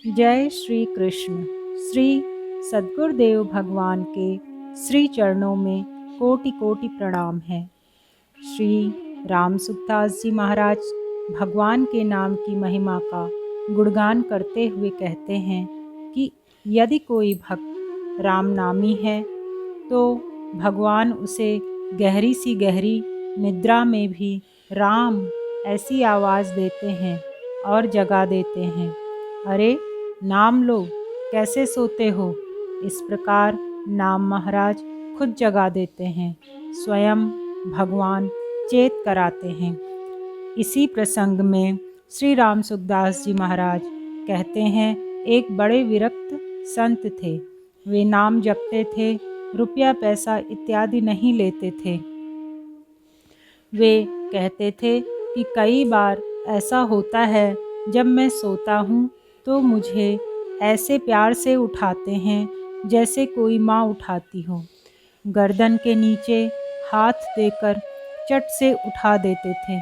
जय श्री कृष्ण। श्री सद्गुरुदेव भगवान के श्री चरणों में कोटि कोटि प्रणाम है। श्री राम सुखदास जी महाराज भगवान के नाम की महिमा का गुणगान करते हुए कहते हैं कि यदि कोई भक्त राम नामी है तो भगवान उसे गहरी सी गहरी निद्रा में भी राम ऐसी आवाज़ देते हैं और जगा देते हैं। अरे नाम लो, कैसे सोते हो। इस प्रकार नाम महाराज खुद जगा देते हैं, स्वयं भगवान चेत कराते हैं। इसी प्रसंग में श्री राम सुखदास जी महाराज कहते हैं, एक बड़े विरक्त संत थे। वे नाम जपते थे, रुपया पैसा इत्यादि नहीं लेते थे। वे कहते थे कि कई बार ऐसा होता है, जब मैं सोता हूँ तो मुझे ऐसे प्यार से उठाते हैं जैसे कोई माँ उठाती हो। गर्दन के नीचे हाथ देकर चट से उठा देते थे।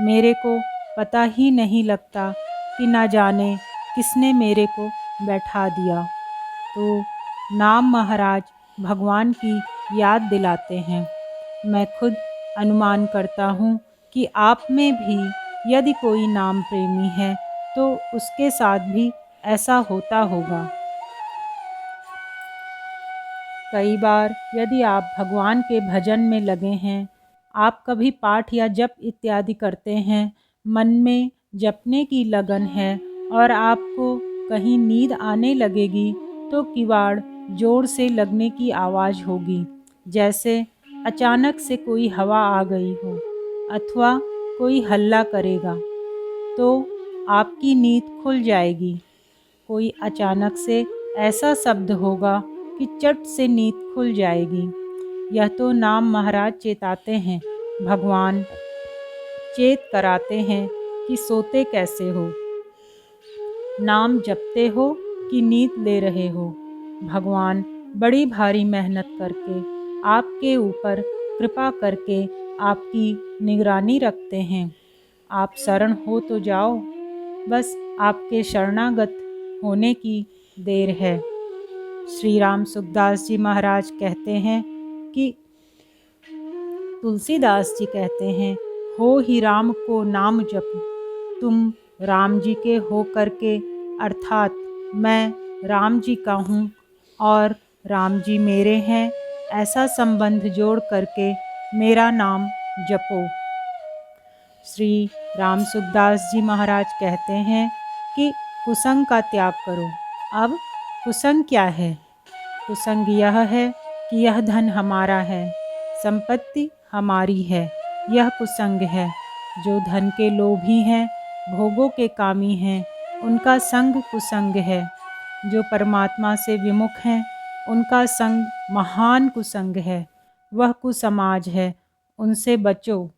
मेरे को पता ही नहीं लगता कि न जाने किसने मेरे को बैठा दिया। तो नाम महाराज भगवान की याद दिलाते हैं। मैं खुद अनुमान करता हूँ कि आप में भी यदि कोई नाम प्रेमी है तो उसके साथ भी ऐसा होता होगा। कई बार यदि आप भगवान के भजन में लगे हैं, आप कभी पाठ या जप इत्यादि करते हैं, मन में जपने की लगन है और आपको कहीं नींद आने लगेगी तो किवाड़ जोर से लगने की आवाज़ होगी, जैसे अचानक से कोई हवा आ गई हो अथवा कोई हल्ला करेगा, तो आपकी नींद खुल जाएगी। कोई अचानक से ऐसा शब्द होगा कि चट से नींद खुल जाएगी। यह तो नाम महाराज चेताते हैं, भगवान चेत कराते हैं कि सोते कैसे हो, नाम जपते हो कि नींद ले रहे हो। भगवान बड़ी भारी मेहनत करके आपके ऊपर कृपा करके आपकी निगरानी रखते हैं। आप शरण हो तो जाओ, बस आपके शरणागत होने की देर है। श्री राम सुखदास जी महाराज कहते हैं कि तुलसीदास जी कहते हैं, हो ही राम को नाम जप, तुम राम जी के हो करके, अर्थात मैं राम जी का हूँ और राम जी मेरे हैं, ऐसा संबंध जोड़ करके मेरा नाम जपो। श्री राम सुखदास जी महाराज कहते हैं कि कुसंग का त्याग करो। अब कुसंग क्या है? कुसंग यह है कि यह धन हमारा है, संपत्ति हमारी है, यह कुसंग है। जो धन के लोभी हैं, भोगों के कामी हैं, उनका संग कुसंग है। जो परमात्मा से विमुख हैं, उनका संग महान कुसंग है, वह कुसमाज है, उनसे बचो।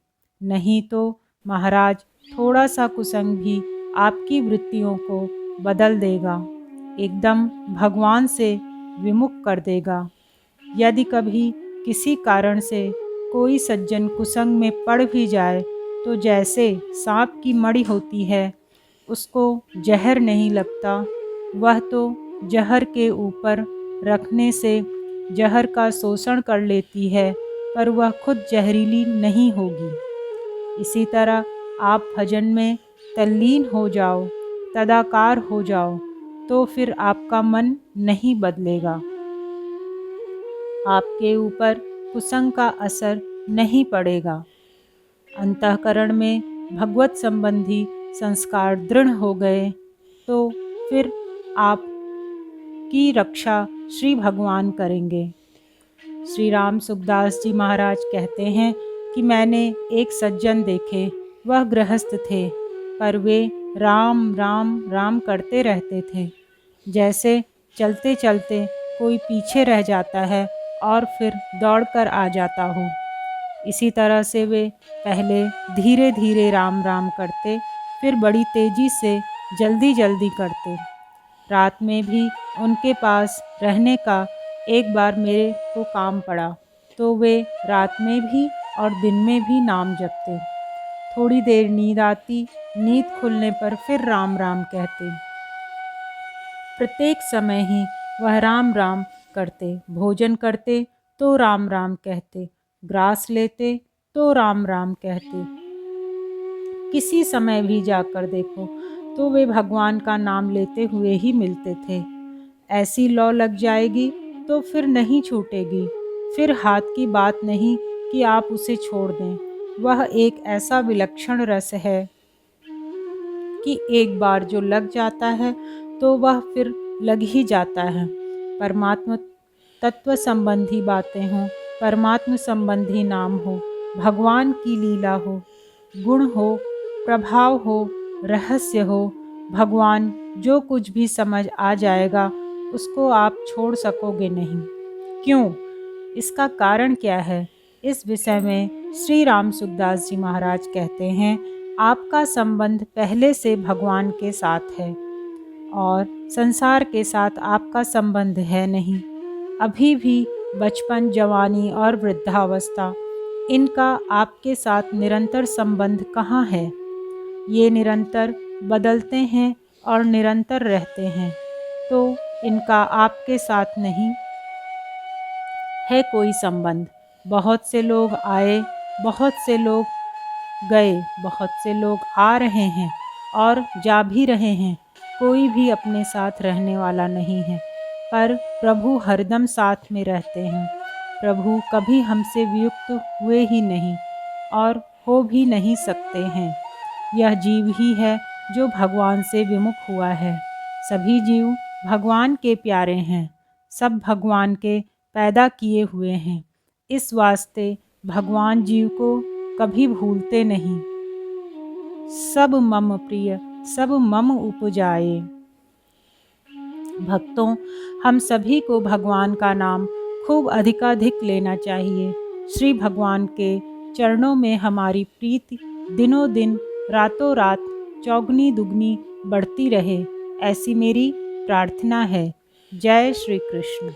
नहीं तो महाराज थोड़ा सा कुसंग भी आपकी वृत्तियों को बदल देगा, एकदम भगवान से विमुख कर देगा। यदि कभी किसी कारण से कोई सज्जन कुसंग में पड़ भी जाए तो जैसे सांप की मणि होती है, उसको जहर नहीं लगता, वह तो जहर के ऊपर रखने से जहर का शोषण कर लेती है, पर वह खुद जहरीली नहीं होगी। इसी तरह आप भजन में तल्लीन हो जाओ, तदाकार हो जाओ, तो फिर आपका मन नहीं बदलेगा, आपके ऊपर कुसंग का असर नहीं पड़ेगा। अंतःकरण में भगवत संबंधी संस्कार दृढ़ हो गए तो फिर आपकी रक्षा श्री भगवान करेंगे। श्री राम सुखदास जी महाराज कहते हैं कि मैंने एक सज्जन देखे, वह गृहस्थ थे, पर वे राम राम राम करते रहते थे, जैसे चलते चलते कोई पीछे रह जाता है और फिर दौड़कर आ जाता हो। इसी तरह से वे पहले धीरे धीरे राम राम करते, फिर बड़ी तेज़ी से जल्दी जल्दी करते। रात में भी उनके पास रहने का एक बार मेरे को काम पड़ा, तो वे रात में भी और दिन में भी नाम जपते। थोड़ी देर नींद आती, नींद खुलने पर फिर राम राम कहते। प्रत्येक समय ही वह राम राम करते, भोजन करते तो राम राम कहते, ग्रास लेते तो राम राम कहते। किसी समय भी जाकर देखो तो वे भगवान का नाम लेते हुए ही मिलते थे। ऐसी लौ लग जाएगी तो फिर नहीं छूटेगी, फिर हाथ की बात नहीं कि आप उसे छोड़ दें। वह एक ऐसा विलक्षण रस है कि एक बार जो लग जाता है तो वह फिर लग ही जाता है। परमात्मा तत्व संबंधी बातें हों, परमात्मा संबंधी नाम हो, भगवान की लीला हो, गुण हो, प्रभाव हो, रहस्य हो, भगवान जो कुछ भी समझ आ जाएगा उसको आप छोड़ सकोगे नहीं। क्यों? इसका कारण क्या है? इस विषय में श्री राम सुखदास जी महाराज कहते हैं, आपका संबंध पहले से भगवान के साथ है और संसार के साथ आपका संबंध है नहीं। अभी भी बचपन, जवानी और वृद्धावस्था, इनका आपके साथ निरंतर संबंध कहाँ है? ये निरंतर बदलते हैं और निरंतर रहते हैं, तो इनका आपके साथ नहीं है कोई संबंध। बहुत से लोग आए, बहुत से लोग गए, बहुत से लोग आ रहे हैं और जा भी रहे हैं। कोई भी अपने साथ रहने वाला नहीं है, पर प्रभु हरदम साथ में रहते हैं। प्रभु कभी हमसे वियुक्त हुए ही नहीं और हो भी नहीं सकते हैं। यह जीव ही है जो भगवान से विमुख हुआ है। सभी जीव भगवान के प्यारे हैं, सब भगवान के पैदा किए हुए हैं। इस वास्ते भगवान जीव को कभी भूलते नहीं। सब मम प्रिय, सब मम उपजाए। भक्तों, हम सभी को भगवान का नाम खूब अधिकाधिक लेना चाहिए। श्री भगवान के चरणों में हमारी प्रीति दिनों दिन, रातों रात चौगनी दुगनी बढ़ती रहे, ऐसी मेरी प्रार्थना है। जय श्री कृष्ण।